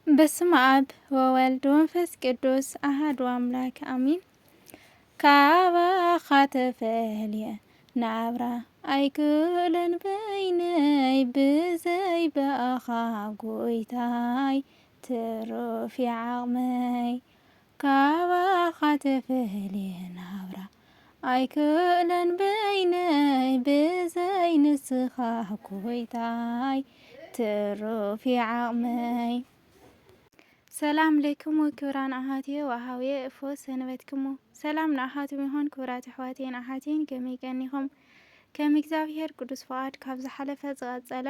በስመ አብ ወወልድ ወመንፈስ ቅዱስ አሐዱ አምላክ አሜን። ካባ ኻተፈልየ ናብራ ኣይክእለን በይነይ ብዘይ በኣኻ ጎይታይ ትሩፍ ዓቕመይ። ካባ ኻተፈልየ ናብራ ኣይክእለን በይነይ ብዘይ ንስኻ ጎይታይ ትሩፍ ዓቕመይ። ሰላም ለይክሙ ክብራን ኣሓትየ ወሃብየ እፎ ሰነበትክሙ ሰላም ንኣሓትም ይሆን ክብራት ኣሕዋትየን ኣሓትየን ከመይ ቀኒኹም ከም እግዚኣብሔር ቅዱስ ፍቓድ ካብ ዝሓለፈ ዝቐጸለ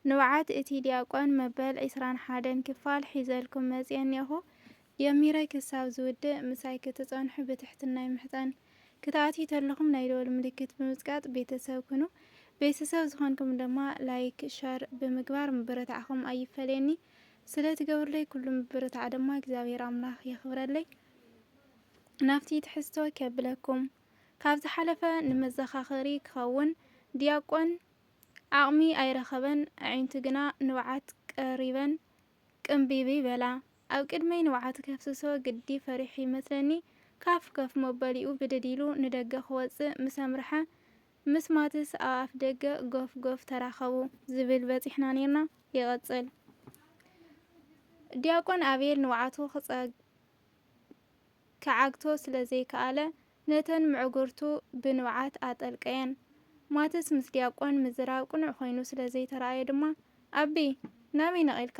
ንውዓት እቲ ዲያቆን መበል 21 ክፋል ሒዘልኩም መፅአ እኒአኹ የሚረይ ክሳብ ዝውድእ ምሳይ ክትጸንሑ ብትሕትና ይምሕፀን። ክትኣትዩ ተለኹም ናይ ደወል ምልክት ብምጽቃጥ ቤተሰብ ኩኑ። ቤተሰብ ዝኾንኩም ድማ ላይክ ሸር ብምግባር ምብረታዕኹም ኣይፈለየኒ። ስለ ትገብርለይ ኩሉ ምብረታዕ ድማ እግዚኣብሔር ኣምላኽ የኽብረለይ። ናብቲ ትሕዝቶ ከብለኩም ካብ ዝሓለፈ ንመዘኻኸሪ ክኸውን ዲያቆን ዓቕሚ ኣይረኸበን ኣዒንቱ ግና ንውዓት ቀሪበን ቅንቢቢ በላ። ኣብ ቅድመይ ንውዓት ከፍስሶ ግዲ ፈሪሑ ይመስለኒ። ካፍ ከፍ መበሊኡ ብደዲሉ ንደገ ክወፅእ ምስ ኣምርሐ ምስ ማትስ ኣብ ኣፍ ደገ ጎፍ ጎፍ ተራኸቡ ዝብል በፂሕና ነርና። ይቐጽል ዲያቆን ኣብየል ንውዓቱ ክዓግቶ ስለ ዘይከኣለ ነተን ምዕጉርቱ ብንውዓት ኣጠልቀየን። ማትስ ምስ ዲያቆን ምዝራብ ቁኑዕ ኮይኑ ስለ ዘይተረኣየ ድማ ኣቢ ናበይ ነቒልካ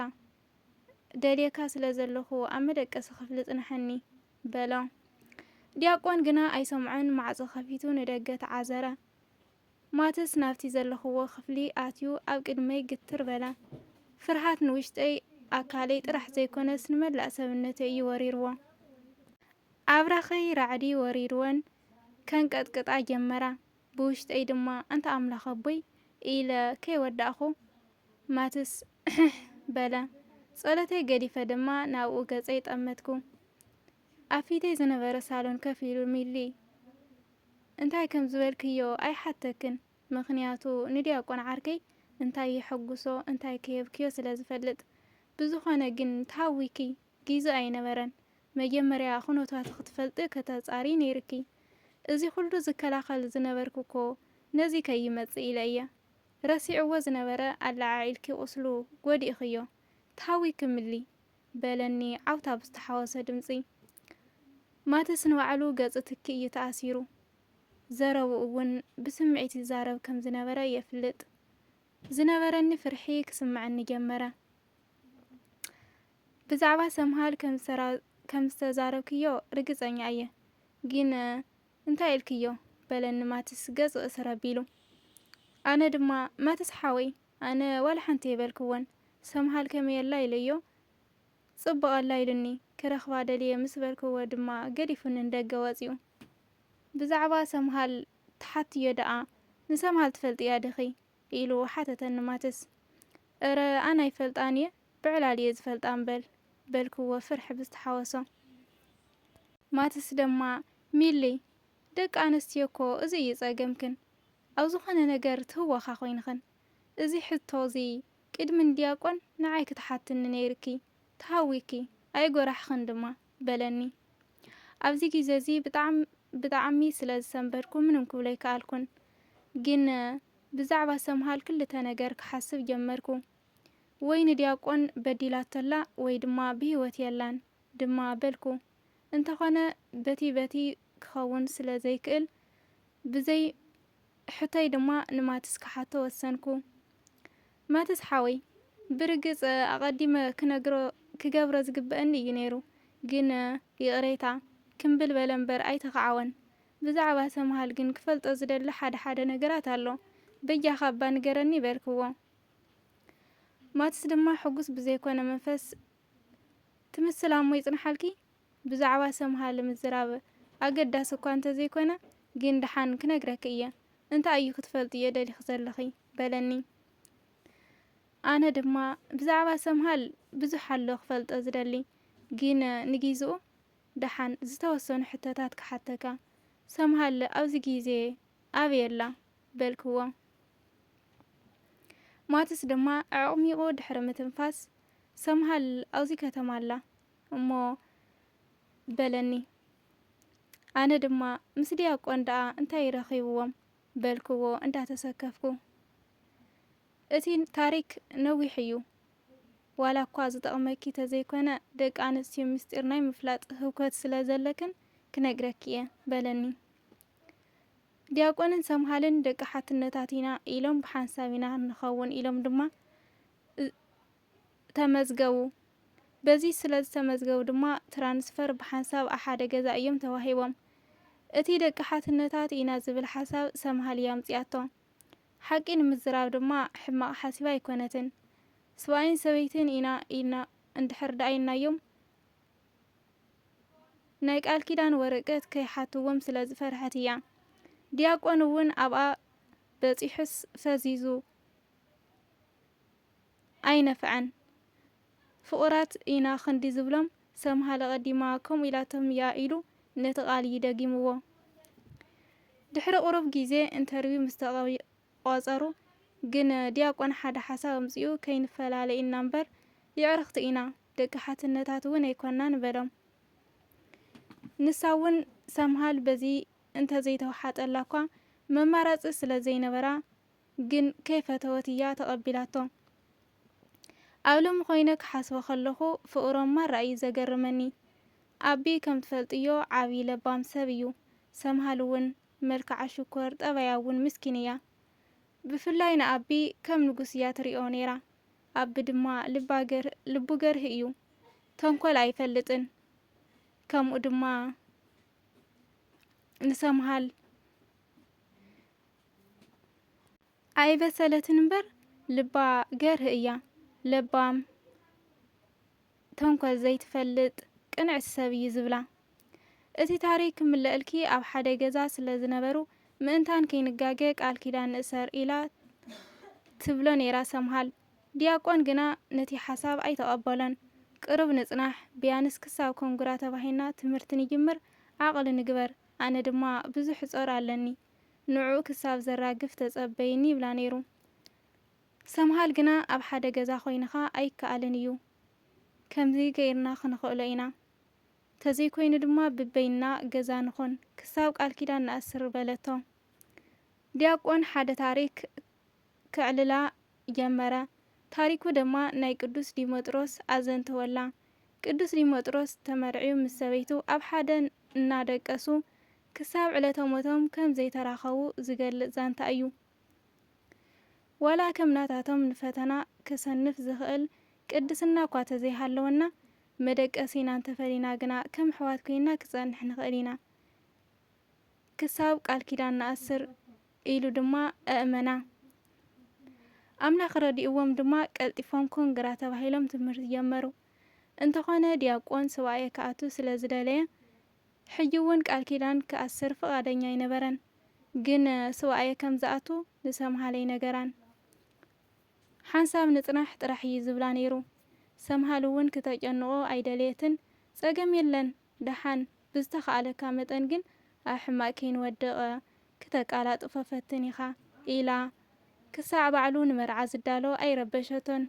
ደልየካ ስለ ዘለኹ ኣብ መደቀሲ ክፍሊ ጽንሐኒ በሎ። ዲያቆን ግና ኣይሰምዖን ማዕጾ ከፊቱ ንደገ ተዓዘረ። ማትስ ናብቲ ዘለኽዎ ክፍሊ ኣትዩ ኣብ ቅድመይ ግትር በለ። ፍርሃት ንውሽጠይ ኣካለይ ጥራሕ ዘይኮነስ ንመላእ ሰብነተይ እዩ ወሪርዎ። ኣብራኸይ ራዕዲ ወሪርወን ከንቀጥቅጣ ጀመራ። ብውሽጠይ ድማ እንተ ኣምላኽ ኣቦይ ኢለ ከይወዳእኹ ማትስ በለ። ጸሎተይ ገዲፈ ድማ ናብኡ ገጸይ ጠመትኩ። ኣብ ፊተይ ዝነበረ ሳሎን ከፍ ኢሉ ሚሊ እንታይ ከም ዝበልክዮ ኣይሓተክን፣ ምኽንያቱ ንዲያቆን ዓርከይ እንታይ የሐጉሶ እንታይ ከየብክዮ ስለ ዝፈልጥ። ብዝኾነ ግን ታዊኪ ጊዜ ኣይነበረን። መጀመርያ ኩነታት ክትፈልጥ ከተጻሪ ነይርኪ። እዚ ኩሉ ዝከላኸል ዝነበርክኮ ነዚ ከይመጽእ ኢለ እየ። ረሲዕዎ ዝነበረ ኣላዓዒልኪ ቁስሉ ጐዲእኽዮ ታዊክ ምሊ በለኒ ዓውታ ብዝተሓወሰ ድምፂ። ማትስ ንባዕሉ ገጽ ትኪ እዩ ተኣሲሩ። ዘረቡ እውን ብስምዒት ይዛረብ ከም ዝነበረ የፍልጥ። ዝነበረኒ ፍርሒ ክስምዐኒ ጀመረ። ብዛዕባ ሰምሃል ከም ዝተዛረብክዮ ርግጸኛ እየ፣ ግን እንታይ ኢልክዮ በለኒ ማትስ ገጽ እሰር ኣቢሉ። ኣነ ድማ ማትስ ሓወይ ኣነ ዋላ ሓንቲ የበልክወን ሰምሃል ከመየላ ኢለዮ ጽብቐላ ኢሉኒ ክረኽባ ደልየ ምስ በልክዎ ድማ ገዲፉን እንደገ ወፂኡ። ብዛዕባ ሰምሃል ተሓትዮ ደኣ ንሰምሃል ትፈልጥያ ድኺ ኢሉ ሓተተኒ ማትስ። እረ ኣነ ኣይፈልጣን እየ ብዕላል እየ ዝፈልጣ እምበል በልክዎ ፍርሒ ብዝተሓወሶ። ማትስ ድማ ሚሊ ደቂ ኣንስትዮ እኮ እዚ እዩ ጸገምክን፣ ኣብ ዝኾነ ነገር ትህወኻ ኮይንኽን እዚ ሕቶ እዚ ቅድሚ ዲያቆን ንዓይ ክትሓትኒ ነይርኪ ተሃዊኪ ኣይጎራሕኽን ድማ በለኒ። ኣብዚ ግዜ እዚ ብጣዕሚ ስለ ዝሰንበድኩ ምንም ክብሎ ኣይከኣልኩን። ግን ብዛዕባ ሰምሃል ክልተ ነገር ክሓስብ ጀመርኩ። ወይ ንዲያቆን በዲላቶላ ወይ ድማ ብህይወት የላን ድማ በልኩ። እንተኾነ በቲ ክኸውን ስለ ዘይክእል ብዘይ ሕቶይ ድማ ንማትስ ክሓቶ ወሰንኩ። ማትስ ሓወይ ብርግጽ ኣቐዲመ ክገብሮ ዝግብአኒ እዩ ነይሩ፣ ግን ይቕሬታ ክምብል በለ እምበር ኣይተኸዓወን። ብዛዕባ ሰምሃል ግን ክፈልጦ ዝደሊ ሓደ ነገራት ኣሎ። በያኻ እባ ንገረኒ በልክዎ። ማትስ ድማ ሕጉስ ብዘይኮነ መንፈስ ትምስል እሞ ይጽንሓልኪ። ብዛዕባ ሰምሃል ምዝራብ ኣገዳሲ እኳ እንተዘይኮነ ግን ድሓን ክነግረኪ እየ እንታይ እዩ ክትፈልጥዮ ደሊኽ ዘለኺ በለኒ። ኣነ ድማ ብዛዕባ ሰምሃል ብዙሕ ኣሎ ክፈልጦ ዝደሊ፣ ግን ንጊዜኡ ድሓን ዝተወሰኑ ሕቶታት ክሓተካ ሰምሃል ኣብዚ ግዜ ኣበየላ በልክዎ። ማትስ ድማ ኣዕቕሚቑ ድሕሪ ምትንፋስ ሰምሃል ኣውዚ ከተማ ኣላ እሞ በለኒ። ኣነ ድማ ምስ ዲያቆን ደኣ እንታይ ረኺብዎም በልክዎ እንዳተሰከፍኩ። እቲ ታሪክ ነዊሕ እዩ ዋላ እኳ ዝጠቕመኪ ተዘይኮነ ደቂ ኣንስትዮ ምስጢር ናይ ምፍላጥ ህውከት ስለ ዘለክን ክነግረኪ እየ በለኒ። ዲያቆንን ሰምሃልን ደቂ ሓትነታት ኢና ኢሎም ብሓንሳብ ኢና ንኸውን ኢሎም ድማ ተመዝገቡ። በዚ ስለ ዝተመዝገቡ ድማ ትራንስፈር ብሓንሳብ ሓደ ገዛ እዮም ተዋሂቦም። እቲ ደቂ ሓትነታት ኢና ዝብል ሓሳብ ሰምሃል እያ ኣምፂኣቶ። ሓቂ ንምዝራብ ድማ ሕማቕ ሓሲባ ኣይኮነትን። ሰብኣይን ሰበይትን ኢና ኢልና እንድሕር ዳኣይናዮም ናይ ቃል ኪዳን ወረቀት ከይሓትዎም ስለ ዝፈርሐት እያ። ዲያቆን እውን ኣብኣ በፂሑስ ፈዚዙ ኣይነፍዐን። ፍቑራት ኢና ክንዲ ዝብሎም ሰምሃለ ቀዲማ ከምኡ ኢላቶም እያ ኢሉ ነቲ ቃል ይደጊምዎ። ድሕሪ ቁሩብ ግዜ ኢንተርቪው ምስ ተቆፀሩ ግን ዲያቆን ሓደ ሓሳብ ኣምፂኡ ከይንፈላለ ኢና እምበር ይዕርኽቲ ኢና ደቂ ሓትነታት እውን ኣይኮናን በሎም። ንሳ እውን ሰምሃል በዚ እንተዘይተዋሓጠላ እኳ መማረፂ ስለ ዘይነበራ ግን ከይፈተወት እያ ተቐቢላቶ። ኣብ ሎሚ ኮይነ ክሓስቦ ከለኹ ፍቕሮም ማራ እዩ ዘገርመኒ። ኣቢ ከም ትፈልጥዮ ዓብይ ለባም ሰብ እዩ። ሰምሃል እውን መልክዓ ሽኮር ጠባያ እውን ምስኪን እያ። ብፍላይ ንኣቢ ከም ንጉስ እያ ትሪኦ ነይራ። ኣቢ ድማ ልቡ ገርህ እዩ። ተንኮል ኣይፈልጥን። ከምኡ ድማ ንሰምሃል ኣይበሰለትን እምበር ልባ ገርህ እያ። ለባም ተንኮል ዘይትፈልጥ ቅንዕቲ ሰብ እዩ ዝብላ። እቲ ታሪክ ምልአልኪ ኣብ ሓደ ገዛ ስለ ዝነበሩ ምእንታን ከይንጋገ ቃል ኪዳን ንእሰር ኢላ ትብሎ ነይራ ሰምሃል። ዲያቆን ግና ነቲ ሓሳብ ኣይተቐበሎን። ቅርብ ንጽናሕ ቢያንስ ክሳብ ኮንጉራ ተባሂና ትምህርቲ ንጅምር ዓቕሊ ንግበር ኣነ ድማ ብዙሕ ጾር ኣለኒ ንዑ ክሳብ ዘራግፍ ተጸበይኒ ይብላ ነይሩ። ሰምሃል ግና ኣብ ሓደ ገዛ ኮይንኻ ኣይከኣልን እዩ ከምዚ ገይርና ክንኽእሎ ኢና ተዘይኮይኑ ድማ ብበይና ገዛ ንኾን ክሳብ ቃል ኪዳን ንኣስር በለቶ። ዲያቆን ሓደ ታሪክ ክዕልላ ጀመረ። ታሪኩ ድማ ናይ ቅዱስ ዲሞጥሮስ ኣዘንተወላ። ቅዱስ ዲሞጥሮስ ተመርዒዩ ምስ ሰበይቱ ኣብ ሓደ እናደቀሱ ክሳብ ዕለተ ሞቶም ከም ዘይተራኸቡ ዝገልጽ ዛንታ እዩ። ዋላ ከም ናታቶም ንፈተና ከሰንፍ ዝኽእል ቅድስና እኳ ተዘይሃለወና መደቀሲ ኢና እንተፈሊና ግና ከም ኣሕዋት ኮይና ክጸንሕ ንኽእል ኢና ክሳብ ቃል ኪዳን ንኣስር ኢሉ ድማ ኣእመና። ኣምላኽ ረዲእዎም ድማ ቀልጢፎም ኮንግራ ተባሂሎም ትምህርቲ ጀመሩ። እንተኾነ ዲያቆን ሰብኣየ ክኣቱ ስለ ዝደለየ ሕጂ እውን ቃል ኪዳን ክኣስር ፍቓደኛ ኣይነበረን። ግን ሰብኣየ ከም ዝኣቱ ንሰምሃለይ ነገራን ሓንሳብ ንጽናሕ ጥራሕ እዩ ዝብላ ነይሩ። ሰምሃል እውን ክተጨንቆ ኣይደልየትን። ጸገም የለን ደሓን ብዝተኸኣለካ መጠን ግን ኣብ ሕማቅ ከይንወድቕ ክተቃላጥፎ ፈትን ኢኻ ኢላ ክሳዕ ባዕሉ ንመርዓ ዝዳሎ ኣይረበሸቶን።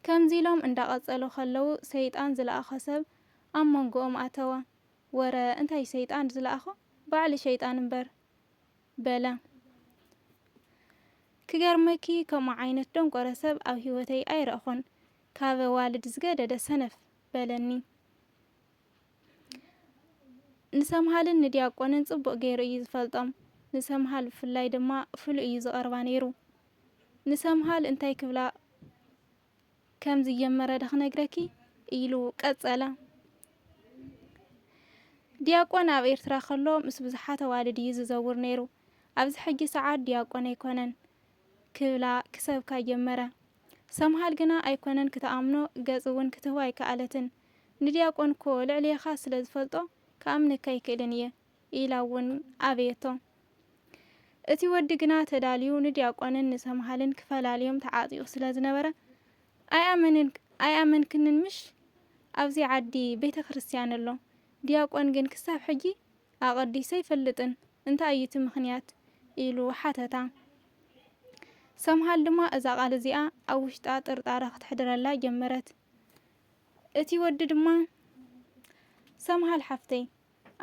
ከምዚ ኢሎም እንዳቐጸሉ ከለዉ ሰይጣን ዝለኣኸ ሰብ ኣብ መንጎኦም ኣተወ። ወረ እንታይ ሰይጣን ዝለኣኸ ባዕሊ ሸይጣን እምበር በለ። ክገርመኪ ከምኡ ዓይነት ደንቆረ ሰብ ኣብ ህይወተይ ኣይረእኹን። ካበ ዋልድ ዝገደደ ሰነፍ በለኒ። ንሰምሃልን ንዲያቆንን ጽቡቕ ገይሩ እዩ ዝፈልጦም። ንሰምሃል ብፍላይ ድማ ፍሉይ እዩ ዝቐርባ ነይሩ። ንሰምሃል እንታይ ክብላ ከም ዝጀመረ ደኽነግረኪ ኢሉ ቀጸለ። ዲያቆን ኣብ ኤርትራ ከሎ ምስ ብዙሓት ኣዋልድ እዩ ዝዘውር ነይሩ። ኣብዚ ሕጂ ሰዓት ዲያቆን ኣይኮነን ክብላ ክሰብካ ጀመረ። ሰምሃል ግና ኣይኮነን ክትኣምኖ ገጽ እውን ክትህቦ ኣይከኣለትን። ንዲያቆን ኮ ልዕልየኻ ስለ ዝፈልጦ ከኣምነካ ይክእልን እየ ኢላ እውን ኣበየቶ። እቲ ወዲ ግና ተዳልዩ ንዲያቆንን ንሰምሃልን ክፈላልዮም ተዓጢቑ ስለ ዝነበረ ኣይኣመንክንን ምሽ ኣብዚ ዓዲ ቤተ ክርስቲያን ኣሎ ዲያቆን ግን ክሳብ ሕጂ ኣቐዲሰ ኣይፈልጥን እንታይ እዩ እቲ ምኽንያት ኢሉ ሓተታ። ሰምሃል ድማ እዛ ቃል እዚኣ ኣብ ውሽጣ ጥርጣረ ክትሕድረላ ጀመረት። እቲ ወዲ ድማ ሰምሃል ሓፍተይ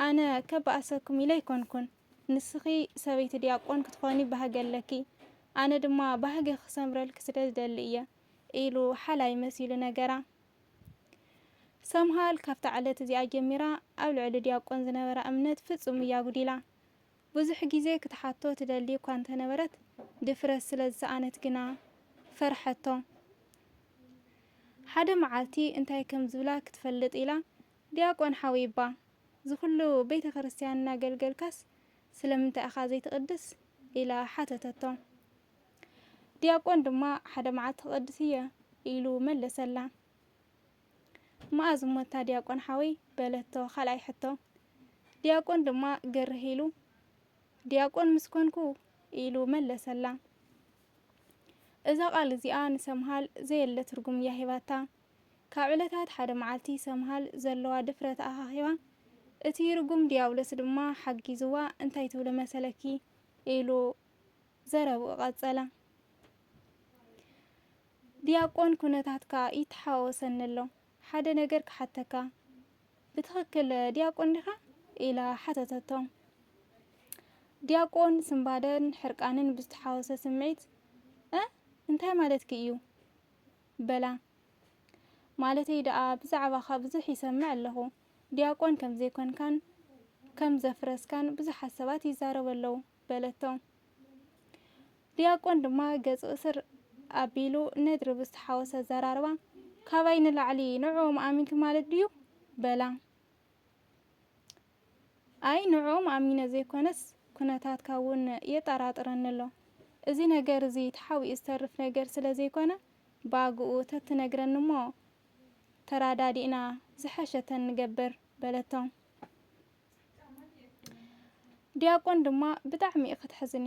ኣነ ከበኣሰኩም ኢለ ይኮንኩን ንስኺ ሰበይቲ ዲያቆን ክትኾኒ ባህገ ኣለኪ ኣነ ድማ ባህገ ክሰምረልክ ስለ ዝደሊ እየ ኢሉ ሓላይ መሲሉ ነገራ። ሰምሃል ካብታ ዕለት እዚኣ ጀሚራ ኣብ ልዕሊ ዲያቆን ዝነበራ እምነት ፍጹም እያ ጉዲላ። ብዙሕ ግዜ ክትሓቶ ትደሊ እኳ እንተነበረት ድፍረት ስለ ዝሰኣነት ግና ፈርሐቶ። ሓደ መዓልቲ እንታይ ከም ዝብላ ክትፈልጥ ኢላ ዲያቆን ሓዊባ ዝኩሉ ቤተ ክርስቲያን እናገልገልካስ ስለምንታይ ኢኻ ዘይትቅድስ ኢላ ሓተተቶ። ዲያቆን ድማ ሓደ መዓልቲ ክቅድስ እየ ኢሉ መለሰላ። መኣዝ ሞታ ዲያቆን ሓወይ በለቶ ካልኣይ ሕቶ። ዲያቆን ድማ ገርህ ኢሉ ዲያቆን ምስ ኮንኩ ኢሉ መለሰላ። እዛ ቃል እዚኣ ንሰምሃል ዘየለ ትርጉም እያ ሂባታ። ካብ ዕለታት ሓደ መዓልቲ ሰምሃል ዘለዋ ድፍረት ኣኻኺባ እቲ ርጉም ዲያብሎስ ድማ ሓጊዝዋ እንታይ ትብሎ መሰለኪ ኢሉ ዘረብኡ ቀጸለ። ዲያቆን ኩነታትካ ይተሓወሰኒ ኣሎ ሓደ ነገር ክሓተካ ብትኽክል ዲያቆን ዲኻ ኢላ ሓተተቶ። ዲያቆን ስምባደን ሕርቃንን ብዝተሓወሰ ስምዒት እንታይ ማለትኪ እዩ በላ። ማለተይ ደኣ ብዛዕባኻ ብዙሕ ይሰምዕ ኣለኹ ዲያቆን ከም ዘይኮንካን ከም ዘፍረስካን ብዙሓት ሰባት ይዛረቡ ኣለዉ በለቶ። ዲያቆን ድማ ገጽ እስር ኣቢሉ ነድሪ ብዝተሓወሰ ዘራርባ ካባይ ንላዕሊ ንዕኦም ኣሚንክ ማለት ድዩ በላ። ኣይ ንዕኦም ኣሚነ ዘይኮነስ ኩነታትካ እውን የጠራጥረኒ ኣሎ እዚ ነገር እዚ ተሓዊኡ ዝተርፍ ነገር ስለ ዘይኮነ ባግኡ ተትነግረኒ እሞ ተራዳዲእና ዝሐሸተን ንገብር በለቶ። ዲያቆን ድማ ብጣዕሚ ክትሕዝኒ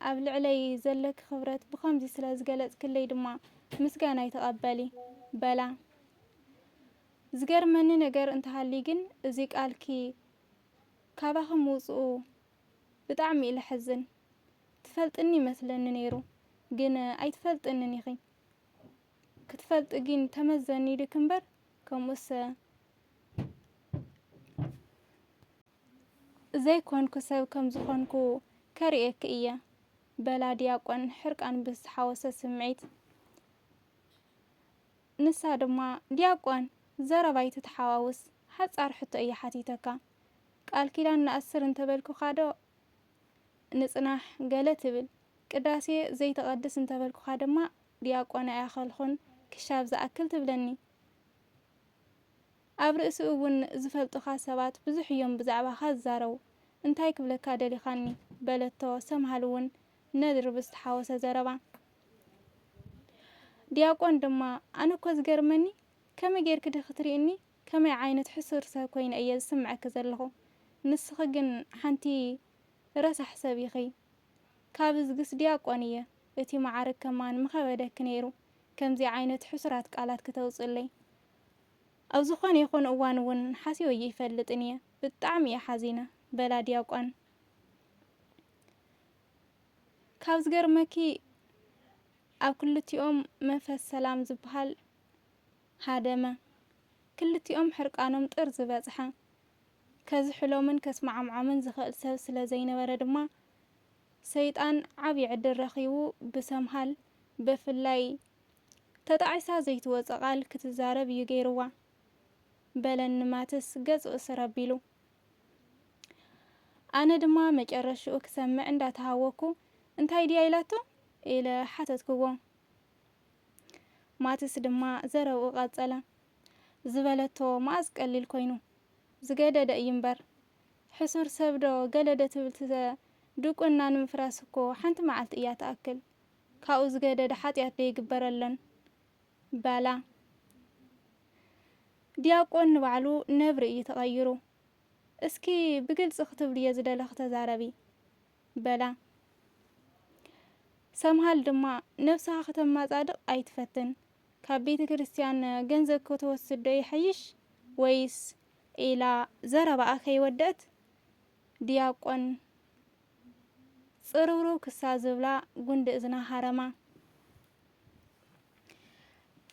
ኣብ ልዕለይ ዘለክ ክብረት ብኸምዚ ስለ ዝገለጽክለይ ድማ ምስጋና ይተቐበሊ በላ። ዝገርመኒ ነገር እንተሃሊ ግን እዚ ቃልኪ ካባኸም ውፅኡ ብጣዕሚ ኢለ ሕዝን ትፈልጥኒ ይመስለኒ ነይሩ ግን ኣይትፈልጥንን ኢኺ ክትፈልጥ ግን ተመዘኒ ኢልክ እምበር ከምኡስ ዘይኮንኩ ሰብ ከም ዝኾንኩ ከርእየክ እየ በላ ዲያቆን ሕርቃን ብዝተሓወሰ ስምዒት። ንሳ ድማ ዲያቆን ዘረባይ ትተሓዋውስ ሓፃር ሕቶ እየ ሓቲተካ ቃል ኪዳን ንኣስር እንተበልኩኻ ዶ ንጽናሕ ገለ ትብል ቅዳሴ ዘይተቐድስ እንተበልኩኻ ድማ ዲያቆን ኣያኸልኹን ክሻብ ዝኣክል ትብለኒ። ኣብ ርእሲ እውን ዝፈልጡኻ ሰባት ብዙሕ እዮም ብዛዕባኻ ዝዛረቡ እንታይ ክብለካ ደሊኻኒ በለቶ። ሰምሃል እውን ነድሪ ብዝተሓወሰ ዘረባ። ዲያቆን ድማ ኣነ እኮ ዝገርመኒ ከመይ ጌርክ ዲ ክትሪእኒ ከመይ ዓይነት ሕሱር ሰብ ኮይነ እየ ዝስምዐክ ዘለኹ ንስኺ ግን ሓንቲ ረሳሕ ሰብ ኢኺ ካብ ዝግስ ዲያቆን እየ እቲ ማዕርግ ከማን ምኸበደክ ነይሩ ከምዚ ዓይነት ሕሱራት ቃላት ክተውፅለይ ኣብ ዝኾነ ይኹን እዋን እውን ሓሲበ ይፈልጥን እየ ብጣዕሚ እየ ሓዚነ በላ ዲያቆን። ካብ ዝገርመኪ ኣብ ክልቲኦም መንፈስ ሰላም ዝበሃል ሃደመ ክልቲኦም ሕርቃኖም ጥር ዝበጽሐ ከዝሕሎምን ከስማዓምዓምን ዝኽእል ሰብ ስለ ዘይነበረ ድማ ሰይጣን ዓብዪ ዕድል ረኺቡ ብሰምሃል ብፍላይ ተጣዒሳ ዘይትወፅእ ቃል ክትዛረብ እዩ ገይርዋ በለኒ ማትስ ገጹ እስር ኣቢሉ። ኣነ ድማ መጨረሽኡ ክሰምዕ እንዳተሃወኩ እንታይ ድያ ኢላቶ ኢለ ሓተትክዎ። ማትስ ድማ ዘረብኡ ቀጸለ ዝበለቶ መኣዝ ቀሊል ኮይኑ ዝገደደ እዩ እምበር ሕሱር ሰብዶ ገለደ ትብል ድቁና ንምፍራስ እኮ ሓንቲ መዓልቲ እያ ተኣክል ካብኡ ዝገደደ ሓጢኣት ዶ ይግበረለን ባላ። ዲያቆን ንባዕሉ ነብሪ እዩ ተቐይሩ እስኪ ብግልፂ ክትብል እየ ዝደለኽ ተዛረቢ በላ። ሰምሃል ድማ ነብስኻ ከተማጻድቕ ኣይትፈትን ካብ ቤተ ክርስቲያን ገንዘብ ክትወስድ ዶ ይሐይሽ ወይስ ኢላ ዘረባኣ ከይወደአት ዲያቆን ጽርውርው ክሳ ዝብላ ጉንዲ እዝና ሃረማ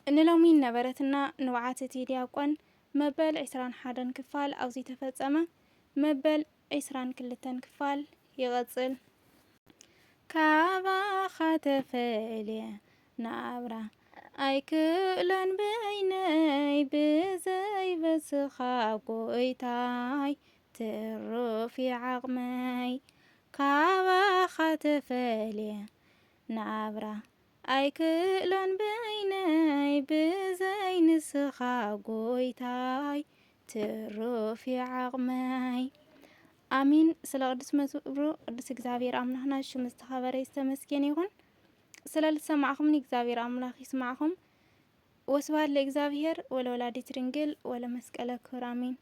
ንሎሚ ነበረትና ንውዓት እቲ ዲያቆን መበል 21 ክፋል ኣብዚ ተፈጸመ። መበል 22 ክፋል ይቐጽል። ካባኻ ተፈልየ ናብራ ኣይክእለን በይነይ ብዘይበስኻ ጐይታይ ትሩፍ ዓቕመይ ካባኻ ተፈልየ ናብራ ኣይክእለን በይነይ ብዘይንስኻ ጐይታይ ትሩፍ ዓቕመይ አሚን። ስለ ቅዱስ መዝሙሩ ቅዱስ እግዚአብሔር አምላክና ሽሙ ዝተኸበረ ዝተመስገነ ይሁን። ስለ ልሰማዕኹምኒ እግዚአብሔር አምላክ ይስማዕኹም። ወስብሐት ለእግዚአብሔር ወለወላዲቱ ድንግል ወለመስቀለ ክቡር አሜን።